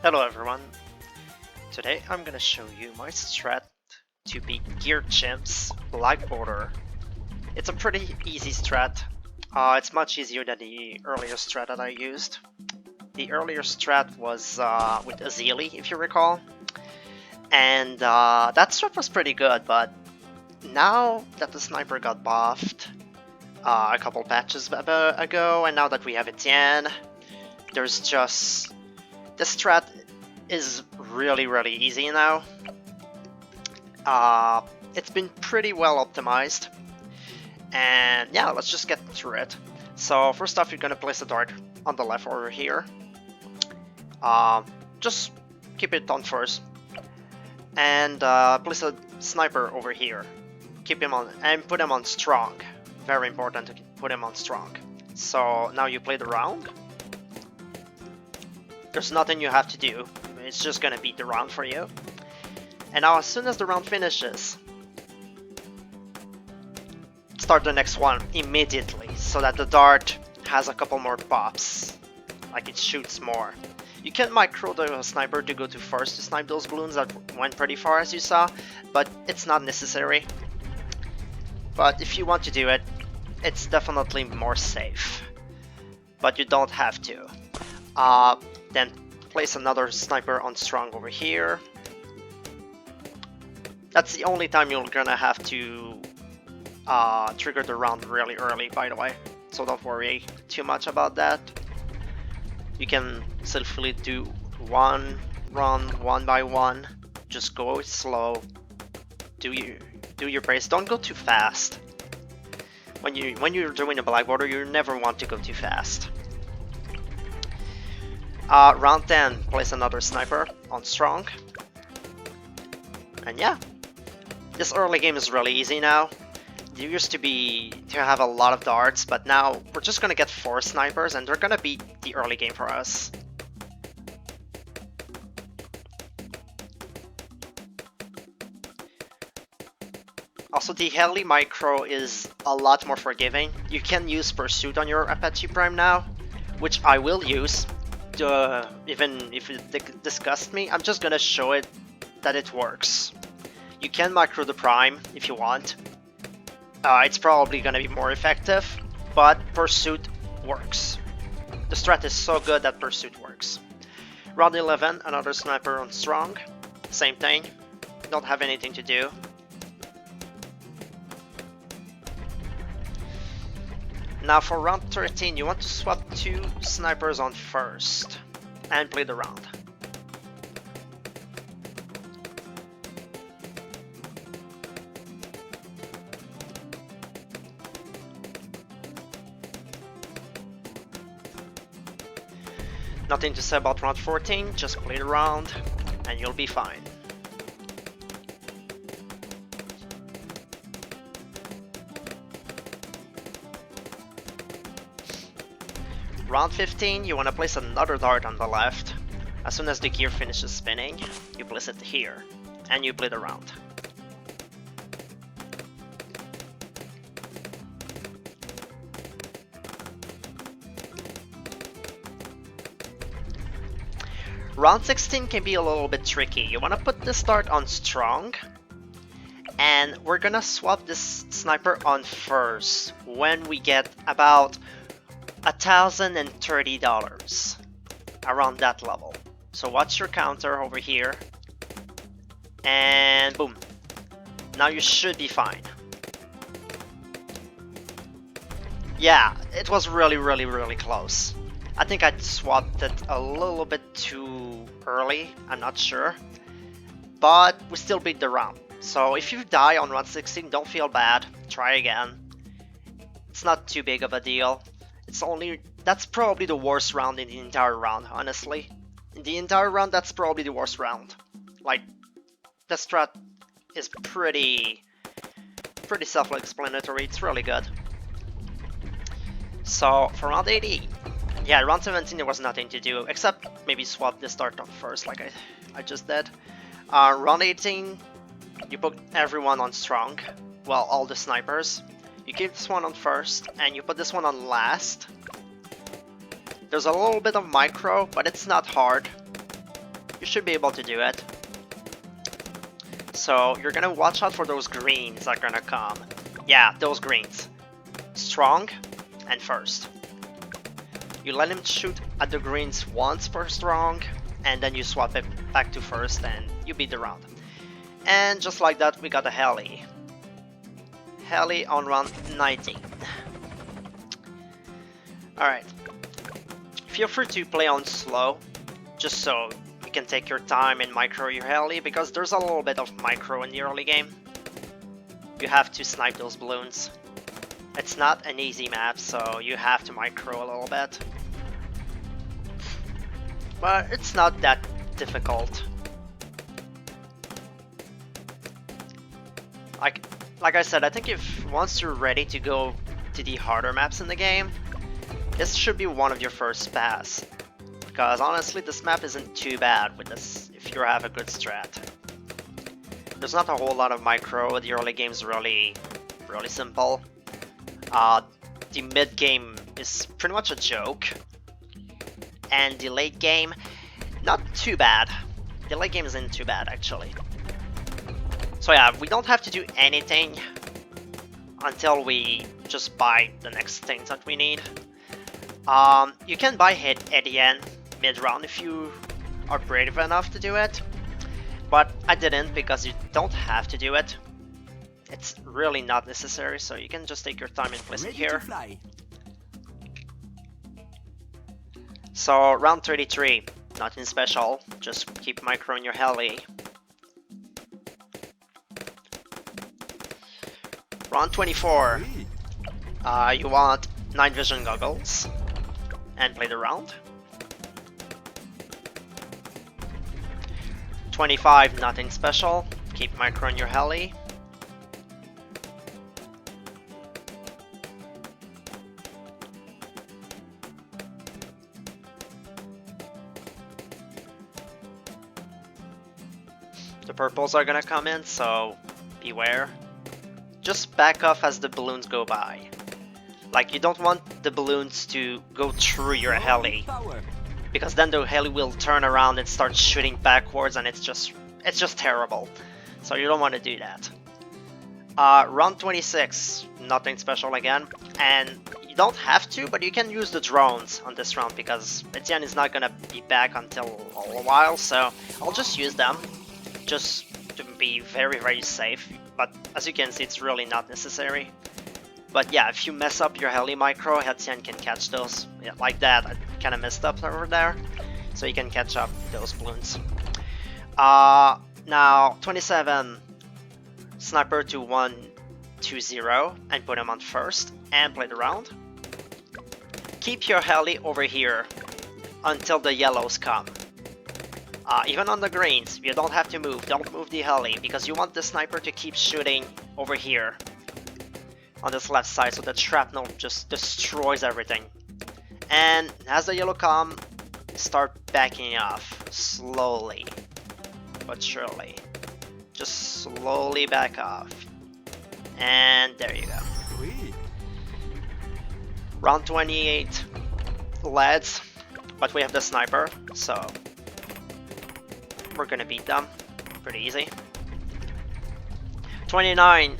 Hello everyone, today I'm gonna show you my strat to beat Geared CHIMPS Black Border. It's a pretty easy strat. It's much easier than the earlier strat that I used. The earlier strat was with Azili, if you recall, and that strat was pretty good, but now that the sniper got buffed a couple patches ago, and now that we have Etienne, there's just... the strat is really easy now. It's been pretty well optimized, and yeah, let's just get through it. So first off, you're gonna place a dart on the left over here. Just keep it on first, and place a sniper over here. Keep him on and put him on strong. Very important to put him on strong. So now you play the round. There's nothing you have to do. It's just gonna beat the round for you. And now as soon as the round finishes, start the next one immediately so that the dart has a couple more pops. Like it shoots more. You can micro the sniper to go to first to snipe those balloons that went pretty far as you saw, but it's not necessary. But if you want to do it, it's definitely more safe. But you don't have to. Then place another sniper on strong over here. That's the only time you're gonna have to trigger the round really early, by the way. So don't worry too much about that. You can safely do one run, one by one. Just go slow. Do your pace. Don't go too fast. When you're doing a black border, you never want to go too fast. Round 10, place another sniper on strong. And yeah, this early game is really easy now. There used to have a lot of darts, but now we're just gonna get 4 snipers and they're gonna beat the early game for us. Also, the heli micro is a lot more forgiving. You can use pursuit on your Apache Prime now, which I will use. Even if it disgusts me, I'm just gonna show it that it works. You can micro the prime if you want. It's probably gonna be more effective, but pursuit works. The strat is so good that pursuit works. Round 11, another sniper on strong. Same thing. Don't have anything to do. Now for round 13, you want to swap 2 snipers on first and play the round. Nothing to say about round 14, just play the round and you'll be fine. Round 15, you want to place another dart on the left. As soon as the gear finishes spinning, you place it here, and you play the round. Round 16 can be a little bit tricky. You want to put this dart on strong, and we're gonna swap this sniper on first when we get about $1,030, around that level. So watch your counter over here, and boom. Now you should be fine. Yeah, it was really close. I think I swapped it a little bit too early, I'm not sure. But we still beat the round. So if you die on round 16, don't feel bad. Try again. It's not too big of a deal. That's probably the worst round in the entire round, honestly. In the entire round, that's probably the worst round. Like, the strat is pretty self-explanatory, it's really good. So, for round 18, yeah, round 17 there was nothing to do, except maybe swap this dart on first, like I just did. Round 18, you put everyone on strong, well, all the snipers. You keep this one on first, and you put this one on last. There's a little bit of micro, but it's not hard. you should be able to do it. So you're gonna watch out for those greens that are gonna come. Yeah, those greens. Strong and first. You let him shoot at the greens once for strong, and then you swap it back to first and you beat the round. And just like that, we got a heli. Heli on round 19. Alright. Feel free to play on slow, just so you can take your time and micro your heli, because there's a little bit of micro in the early game. You have to snipe those balloons. It's not an easy map, so you have to micro a little bit. But it's not that difficult. Like I said, I think if once you're ready to go to the harder maps in the game, this should be one of your first pass. Because honestly, this map isn't too bad with this if you have a good strat. There's not a whole lot of micro. The early game's really simple. The mid game is pretty much a joke, and the late game, not too bad. The late game isn't too bad actually. So yeah, we don't have to do anything until we just buy the next things that we need. You can buy hit at the end, mid-round, if you are brave enough to do it. But I didn't, because you don't have to do it. It's really not necessary, so you can just take your time and place it here. So round 33, nothing special, just keep microing your heli. Round 24, you want night vision goggles and play the round. 25, nothing special, keep microing your heli. The purples are gonna come in, so beware. Just back off as the balloons go by. Like, you don't want the balloons to go through your heli, because then the heli will turn around and start shooting backwards, and it's just terrible. So you don't want to do that. Round 26, nothing special again, and you don't have to, but you can use the drones on this round because Etienne is not gonna be back until a while, so I'll just use them, just to be very safe. But as you can see, it's really not necessary. But yeah, if you mess up your heli micro, Etienne can catch those. Yeah, like that, I kind of messed up over there, so you can catch up those balloons. Now 27, sniper to 1-2-0 and put him on first and play the round. Keep your heli over here until the yellows come. Even on the greens, you don't have to move. Don't move the heli, because you want the sniper to keep shooting over here on this left side, so that shrapnel just destroys everything. And as the yellow come, start backing off slowly but surely. Just slowly back off. And there you go. Round 28 lads, but we have the sniper, so we're gonna beat them pretty easy. 29,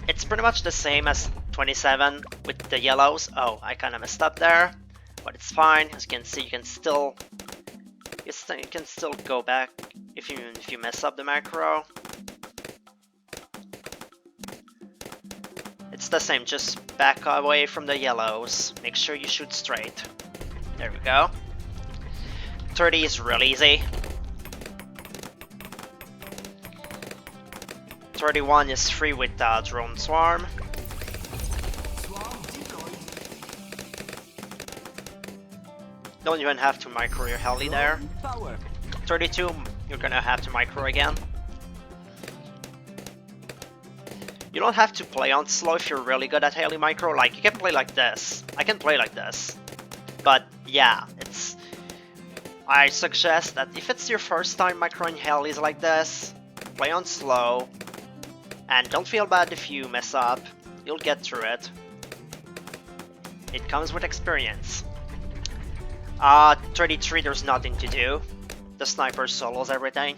it's pretty much the same as 27 with the yellows. Oh, I kind of messed up there, but it's fine. As you can see, you can still go back if you mess up the macro. It's the same, just back away from the yellows. Make sure you shoot straight. There we go. 30 is really easy. 31 is free with drone swarm. Don't even have to micro your heli there. 32, you're gonna have to micro again. You don't have to play on slow if you're really good at heli micro. Like, you can play like this. I can play like this. But yeah, I suggest that if it's your first time microing helis like this, play on slow. And don't feel bad if you mess up. You'll get through it. It comes with experience. 33, there's nothing to do. the sniper solos everything.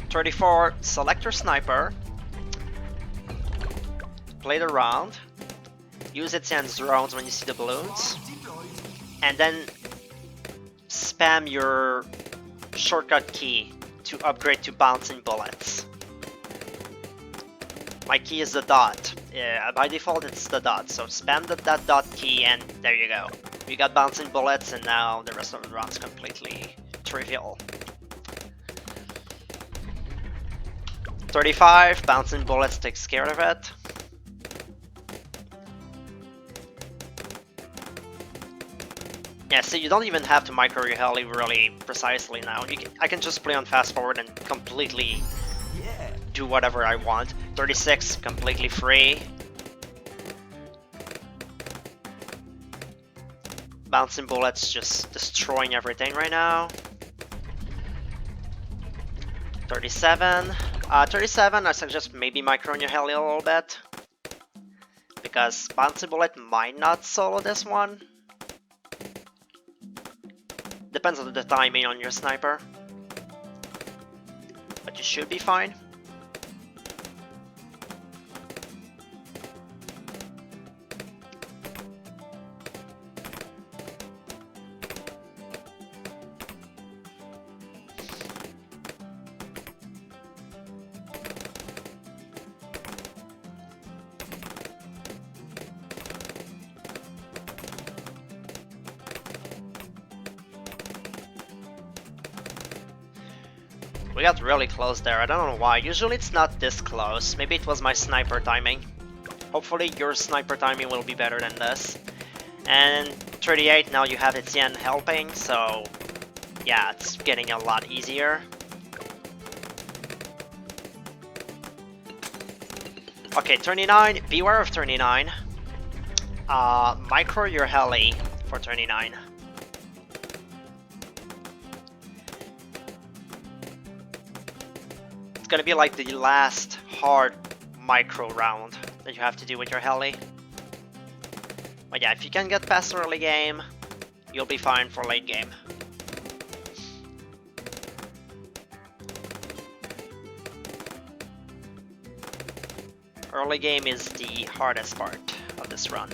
.34, select your sniper, play the round, use Etienne's drones when you see the balloons, and then spam your shortcut key to upgrade to bouncing bullets. My key is the dot. Yeah, by default it's the dot, so spam that dot key and there you go. You got bouncing bullets and now the rest of the round's completely trivial. 35, bouncing bullets takes care of it. Yeah, so you don't even have to micro your heli really precisely now. I can just play on fast forward and completely do whatever I want. 36, completely free. Bouncing bullets just destroying everything right now. 37. 37, I suggest maybe microing your heli a little bit. Because bouncing bullet might not solo this one. Depends on the timing on your sniper. But you should be fine. We got really close there, I don't know why. Usually it's not this close. Maybe it was my sniper timing. Hopefully your sniper timing will be better than this. And 38, now you have Etienne helping, so yeah, it's getting a lot easier. Okay, 39, beware of 39. Micro your heli for 39. It's gonna be like the last hard micro round that you have to do with your heli. But yeah, if you can get past early game, you'll be fine for late game. Early game is the hardest part of this run,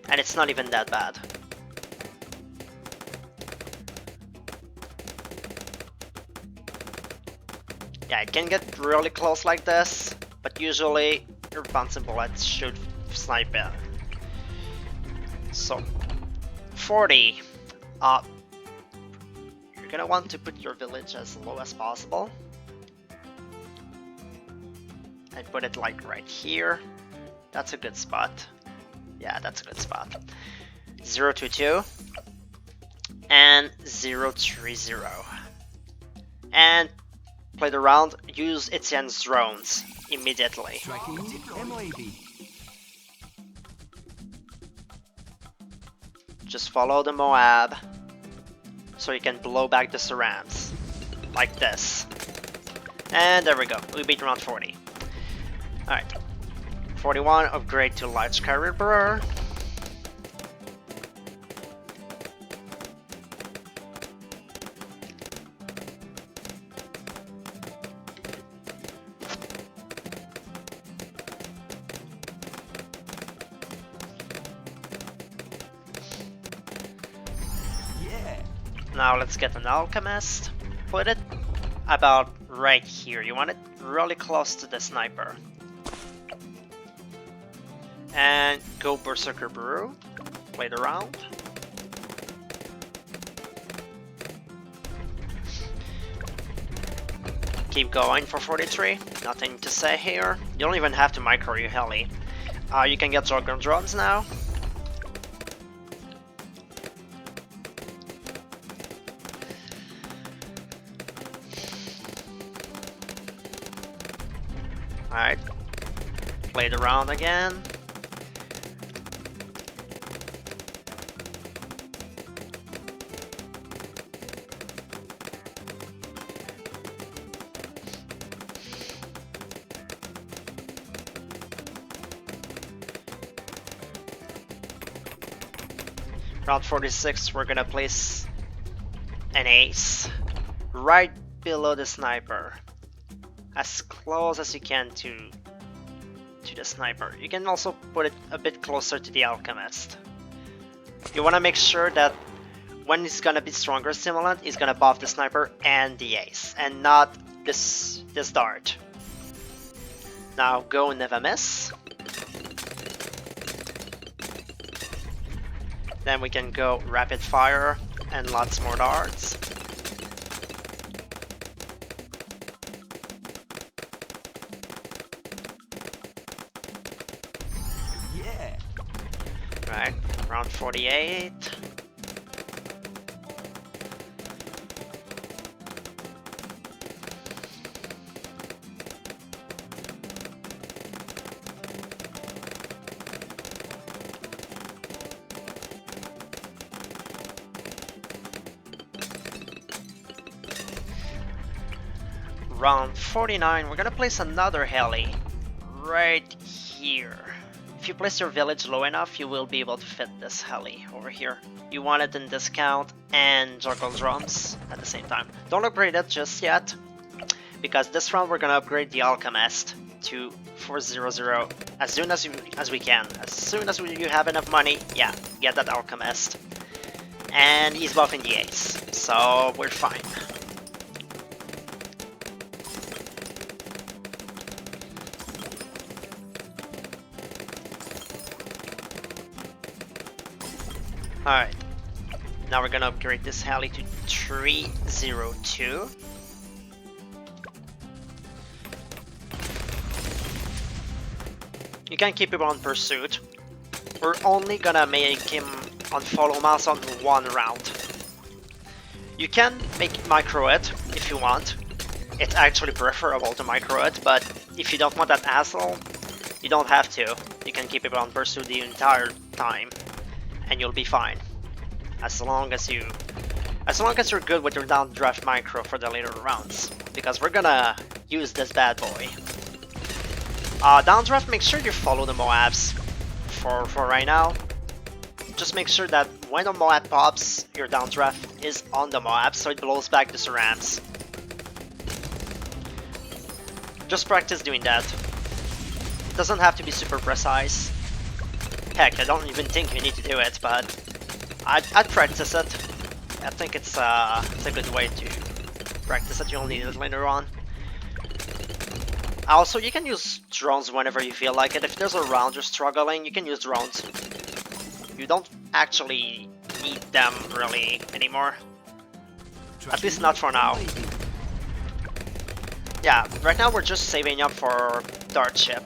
and it's not even that bad. Yeah, it can get really close like this, but usually your bouncing bullets should snipe in. So, 40. You're gonna want to put your village as low as possible. And put it like right here. That's a good spot. Yeah, that's a good spot. 022 and 030. And play the round, use Etienne's drones immediately. Just follow the Moab so you can blow back the Sarams like this. And there we go, we beat round 40. Alright, 41, upgrade to large carrier. Now let's get an alchemist, put it about right here, you want it really close to the sniper. And go Berserker Brew, play the round. Keep going for 43, nothing to say here. You don't even have to micro your heli. You can get Zorgon drones now. Alright, play the round again. Round 46, we're gonna place an ace right below the sniper, as close as you can to the sniper. You can also put it a bit closer to the alchemist. You want to make sure that when it's gonna be stronger stimulant, it's gonna buff the sniper and the ace, and not this dart. Now go never miss. Then we can go rapid fire and lots more darts. Yeah. Right, round 48. Round 49, we're gonna place another heli right here. If you place your village low enough, you will be able to fit this heli over here. You want it in discount and juggle drums at the same time. Don't upgrade it just yet, because this round we're gonna upgrade the alchemist to 400 as soon as we can. As soon as you have enough money, yeah, get that alchemist. And he's buffing the ace, so we're fine. Alright, now we're gonna upgrade this heli to 302. You can keep him on pursuit. We're only gonna make him on follow mouse on one round. You can make micro it if you want. It's actually preferable to micro it, but if you don't want that hassle, you don't have to. You can keep it on pursuit the entire time, and you'll be fine. As long as you're good with your downdraft micro for the later rounds, because we're gonna use this bad boy. Downdraft, make sure you follow the Moabs for right now. Just make sure that when a Moab pops, your downdraft is on the Moab, so it blows back the Cerams. Just practice doing that. It doesn't have to be super precise. Heck, I don't even think you need to do it, but I'd practice it. I think it's a good way to practice it. You'll need it later on. Also, you can use drones whenever you feel like it. If there's a round you're struggling, you can use drones. You don't actually need them really anymore. At least not for now. Yeah, right now we're just saving up for Dart Ship.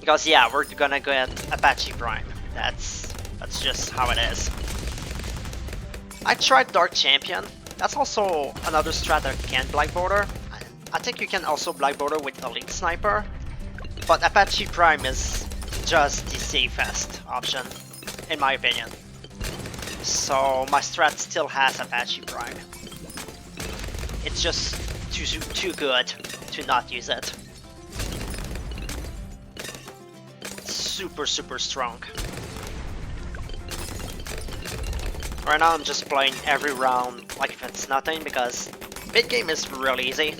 Because yeah, we're gonna get Apache Prime. That's just how it is. I tried Dark Champion. That's also another strat that can Black Border. I think you can also Black Border with Elite Sniper. But Apache Prime is just the safest option, in my opinion. So my strat still has Apache Prime. It's just too good to not use it. Super strong. Right now I'm just playing every round like if it's nothing, because mid game is really easy.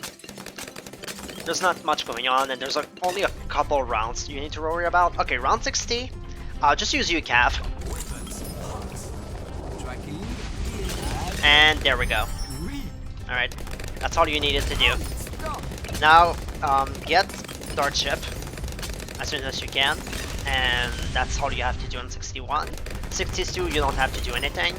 There's not much going on, and there's only a couple rounds you need to worry about. Okay, round 60, just use UCAV. And there we go. Alright, that's all you needed to do. Now, get Dart Ship as soon as you can, and that's all you have to do on 61. 62, you don't have to do anything.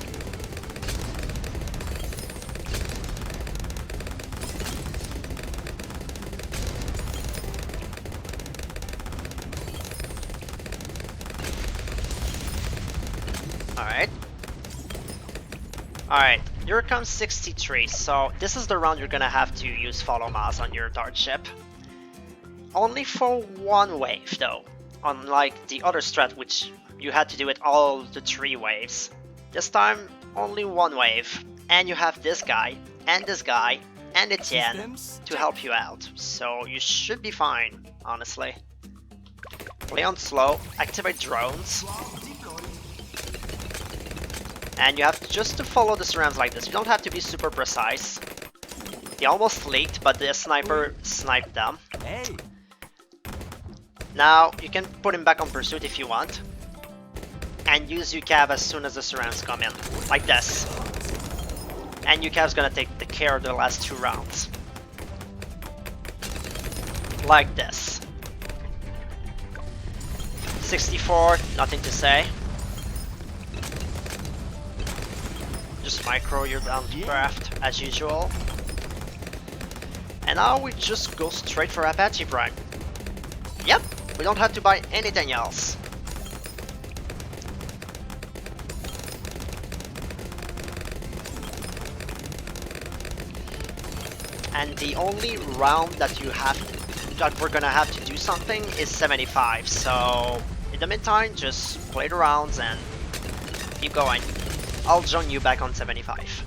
Alright, here comes 63, so this is the round you're gonna have to use follow mouse on your Dart Ship. Only for one wave though, unlike the other strat which you had to do it all the 3 waves. This time, only one wave, and you have this guy, and Etienne to help you out, so you should be fine, honestly. Play on slow, activate drones. And you have just to follow the surrounds like this. You don't have to be super precise. They almost leaked, but the sniper sniped them. Hey. Now, you can put him back on pursuit if you want. And use UCAV as soon as the surrounds come in. Like this. And UCAV's gonna take the care of the last 2 rounds. Like this. 64, nothing to say. Just micro your downdraft as usual. And now we just go straight for Apache Prime. Yep, we don't have to buy anything else. And the only round that we're gonna have to do something is 75. So in the meantime, just play the rounds and keep going. I'll join you back on 75.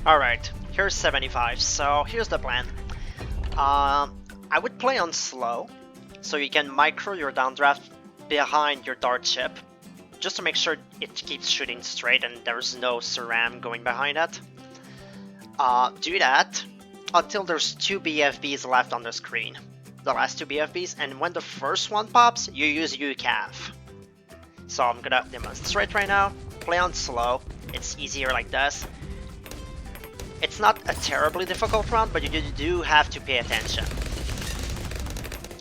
Alright, here's 75, so here's the plan. I would play on slow, so you can micro your downdraft behind your dart ship, just to make sure it keeps shooting straight and there's no SRAM going behind it. Do that until there's 2 BFBs left on the screen, the last 2 BFBs, and when the first one pops, you use UCAV. So I'm gonna demonstrate right now, play on slow, it's easier like this. It's not a terribly difficult round, but you do have to pay attention.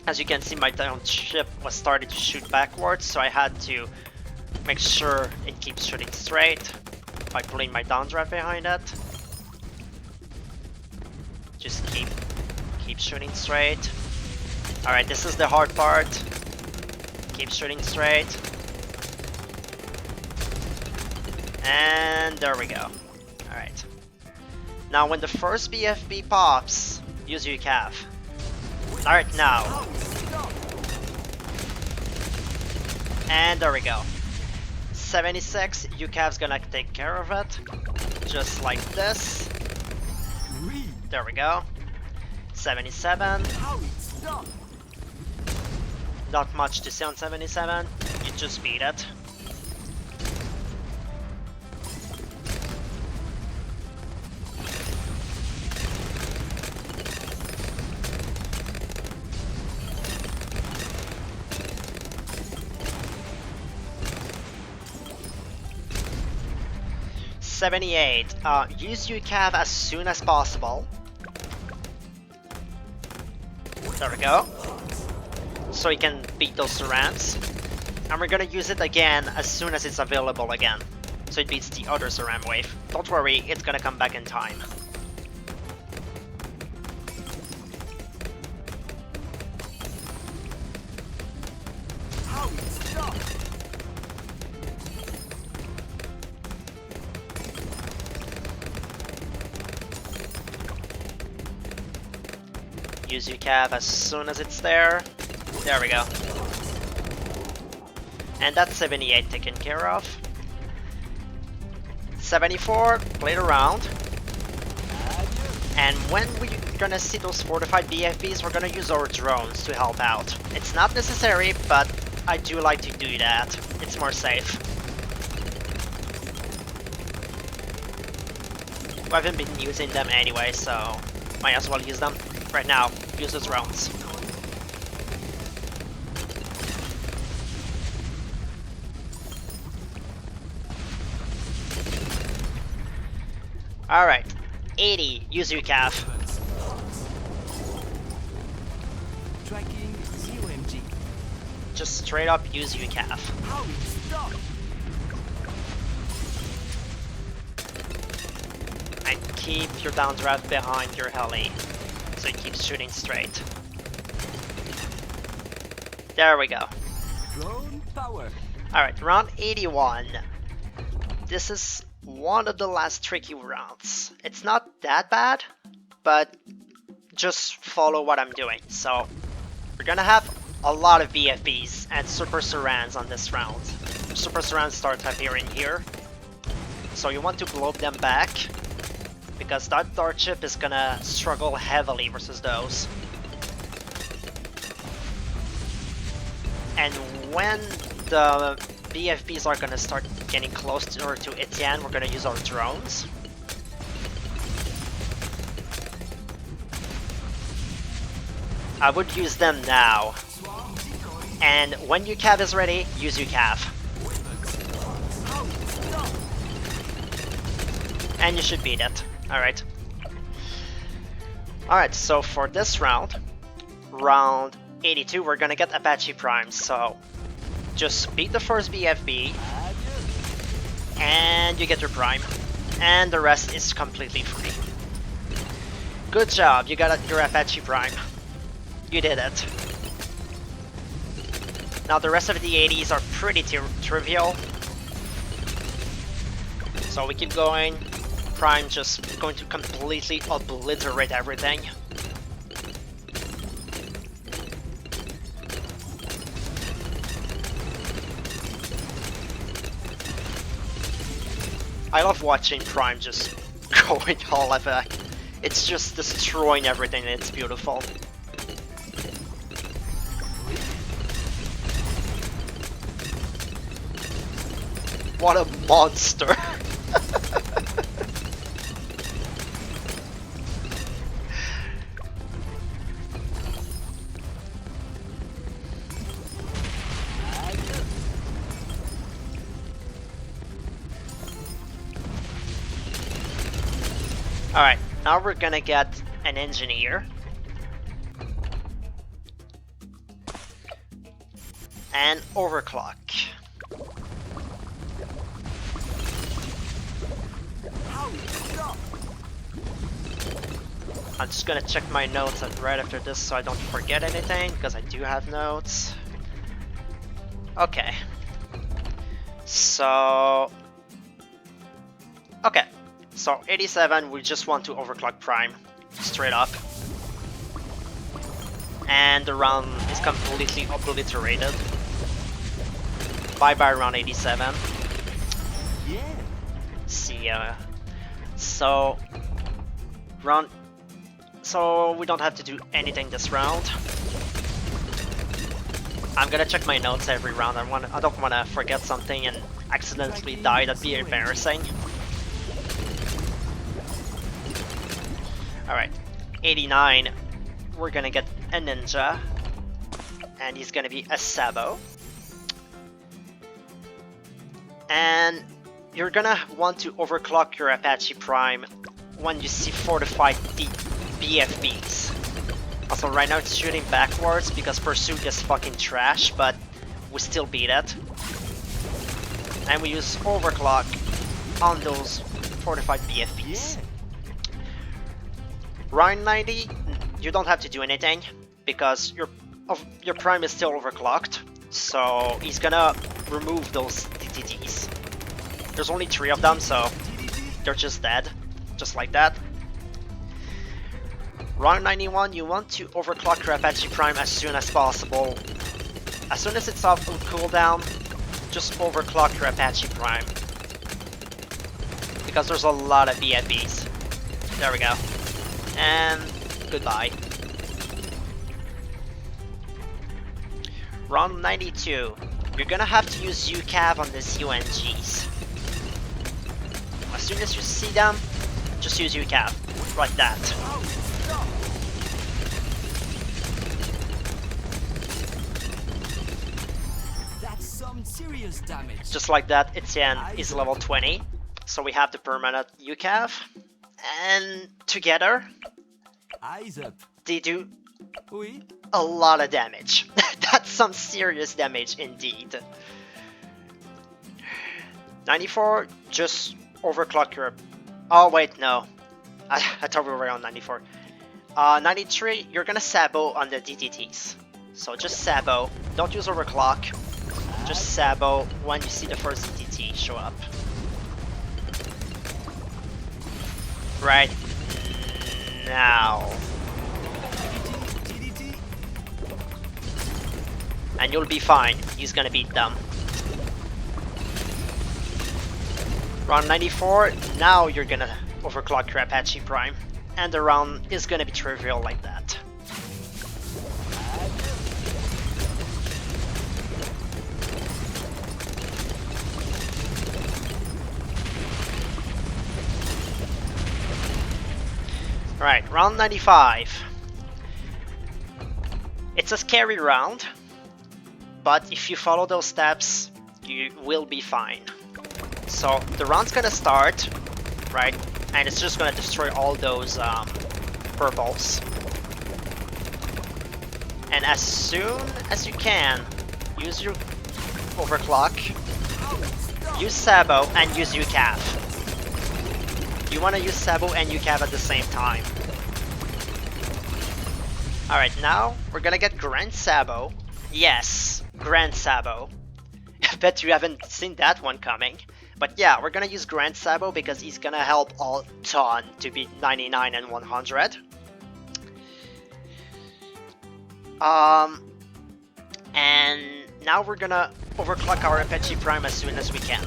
As you can see, my down ship was starting to shoot backwards, so I had to make sure it keeps shooting straight by pulling my downdraft behind it. Just keep shooting straight. Alright, this is the hard part. Keep shooting straight. And there we go. Alright. Now when the first BFB pops, use UCAV. Alright, now. And there we go. 76, UCAV's gonna take care of it. Just like this. There we go. 77. Not much to say on 77. You just beat it. use UCAV as soon as possible. There we go. So you can beat those Sarans. And we're gonna use it again as soon as it's available again. So it beats the other Saran wave. Don't worry, it's gonna come back in time. Use your cav as soon as it's there. There we go. And that's 78 taken care of. 74, played around. And when we're gonna see those fortified BFBs, we're gonna use our drones to help out. It's not necessary, but I do like to do that. It's more safe. We haven't been using them anyway, so might as well use them. Right now, use the drones. Alright, 80, use your cav. Tracking 0 MG. Just straight up use your cav. And keep your downdraft behind your heli, so it keeps shooting straight. There we go. Drone power. Alright, round 81. This is one of the last tricky rounds. It's not that bad, but just follow what I'm doing. So we're gonna have a lot of BFBs and Super Sarans on this round. Super Sarans start appearing here, so you want to globe them back, because that dart ship is gonna struggle heavily versus those. And when the BFBs are gonna start getting closer to Etienne, we're gonna use our drones. I would use them now. And when your cav is ready, use your cav. And you should beat it. Alright. Alright, so for this round, round 82, we're gonna get Apache primes, so just beat the first BFB, and you get your prime, and the rest is completely free. Good job, you got your Apache prime. You did it. Now the rest of the 80s are pretty trivial, so we keep going. Prime just going to completely obliterate everything. I love watching Prime just going all effect. It's just destroying everything and it's beautiful. What a monster! Alright, now we're gonna get an engineer. And overclock. I'm just gonna check my notes right after this so I don't forget anything, because I do have notes. Okay. So... okay. So 87, we just want to overclock Prime, straight up. And the round is completely obliterated. Bye bye round 87. Yeah. See ya. So we don't have to do anything this round. I'm gonna check my notes every round. I don't wanna forget something and accidentally die. That'd be embarrassing. Alright, 89, we're gonna get a ninja, and he's gonna be a Sabo. And you're gonna want to overclock your Apache Prime when you see fortified BFBs. Also, right now it's shooting backwards because Pursuit is fucking trash, but we still beat it. And we use Overclock on those fortified BFBs. Yeah. Round 90, you don't have to do anything because your prime is still overclocked, so he's gonna remove those DTTs. There's only 3 of them, so they're just dead, just like that. Round 91, you want to overclock your Apache prime as soon as possible. As soon as it's off on cooldown, just overclock your Apache prime. Because there's a lot of BFBs. There we go. And goodbye. Round 92. You're gonna have to use UCAV on these UNGs. As soon as you see them, just use UCAV. Like that. That's some serious damage. Just like that, Etienne is level 20. So we have the permanent UCAV. And together, Eyes up. they do Oui. a lot of damage. That's some serious damage indeed. 94, just overclock your... Oh wait, no. I thought we were on 94. 93, you're gonna Sabo on the DTTs. So just Sabo, don't use overclock. Just Sabo when you see the first DTT show up. Right now. DDT. And you'll be fine. He's gonna beat them. Round 94, now you're gonna overclock your Apache Prime. And the round is gonna be trivial like that. Alright, round 95. It's a scary round, but if you follow those steps, you will be fine. So the round's gonna start, right, and it's just gonna destroy all those purples. And as soon as you can, use your overclock, use Sabo, and use UCAV. You want to use Sabo and UCAV at the same time. Alright, now we're gonna get Grand Sabo. Yes, Grand Sabo. I bet you haven't seen that one coming. But yeah, we're gonna use Grand Sabo because he's gonna help a ton to beat 99 and 100. And now we're gonna overclock our Apache Prime as soon as we can.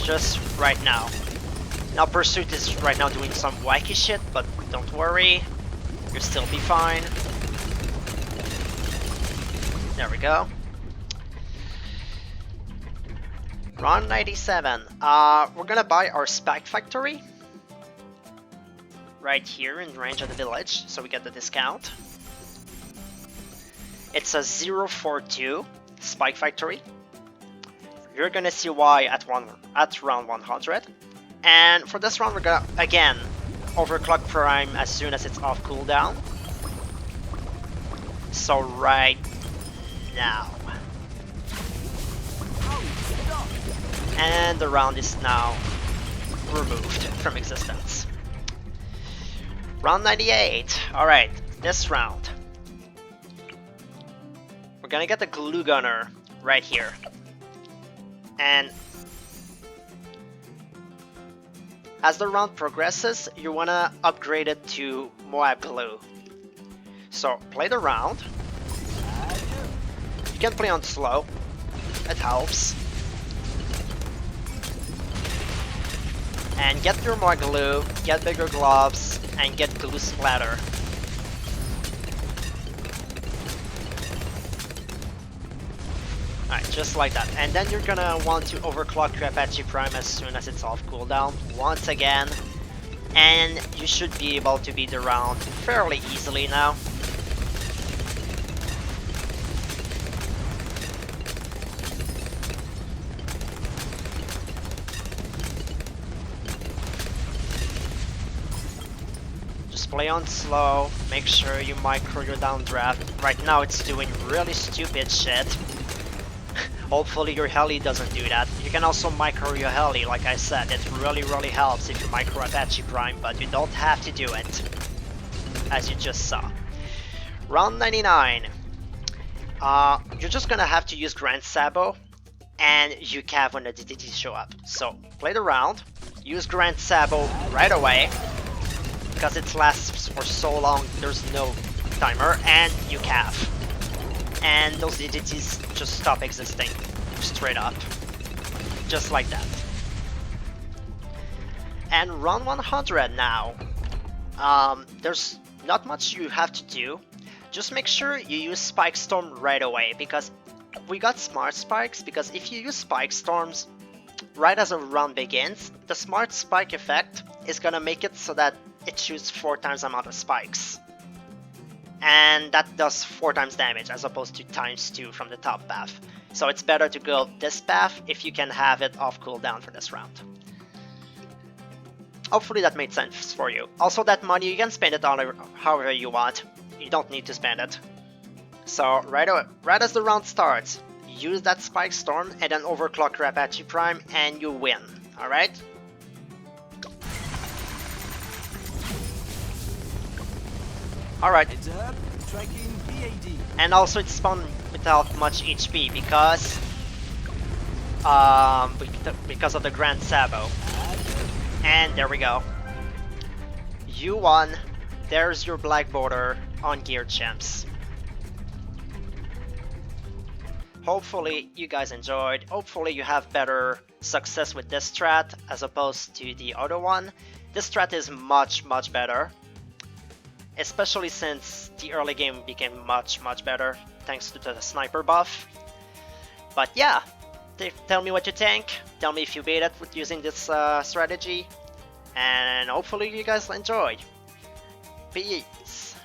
Just right now. Now Pursuit is right now doing some wacky shit, but don't worry, you'll still be fine. There we go. Round 97. We're gonna buy our Spike Factory right here in range of the village, so we get the discount. It's a 042 Spike Factory. You're gonna see why at round 100. And for this round, we're gonna again overclock Prime as soon as it's off cooldown. So right now. And the round is now removed from existence. Round 98. Alright, this round. We're gonna get the Glue Gunner right here. And as the round progresses, you wanna upgrade it to Moab Glue. So play the round. You can play on slow. It helps. And get your more glue, get bigger gloves, and get glue splatter. Alright, just like that. And then you're gonna want to overclock your Apache Prime as soon as it's off cooldown, once again. And you should be able to beat the round fairly easily now. Just play on slow, make sure you micro your downdraft. Right now it's doing really stupid shit. Hopefully your heli doesn't do that. You can also micro your heli, like I said, it really helps if you micro Apache Prime, but you don't have to do it, as you just saw. Round 99. You're just gonna have to use Grand Sabo and you cav when the DDTs show up. So play the round, use Grand Sabo right away, because it lasts for so long, there's no timer, and you cav. And those DDTs just stop existing, straight up. Just like that. And round 100 now. There's not much you have to do. Just make sure you use Spike Storm right away, because we got Smart Spikes, because if you use Spike Storms right as a round begins, the Smart Spike effect is gonna make it so that it shoots 4 times the amount of spikes. And that does 4 times damage as opposed to ×2 from the top path. So it's better to go this path if you can have it off cooldown for this round. Hopefully that made sense for you. Also, that money, you can spend it on however you want. You don't need to spend it. So right as the round starts, use that Spike Storm and then overclock your Apache Prime and you win. Alright? Alright. Heads up, tracking BAD. And also it's spawned without much HP because of the Grand Sabo. And there we go. You won. There's your Black Border on Geared Chimps. Hopefully you guys enjoyed. Hopefully you have better success with this strat as opposed to the other one. This strat is much better, especially since the early game became much better thanks to the sniper buff. But yeah, tell me what you think. Tell me if you beat it with using this strategy, and hopefully you guys enjoyed. Peace.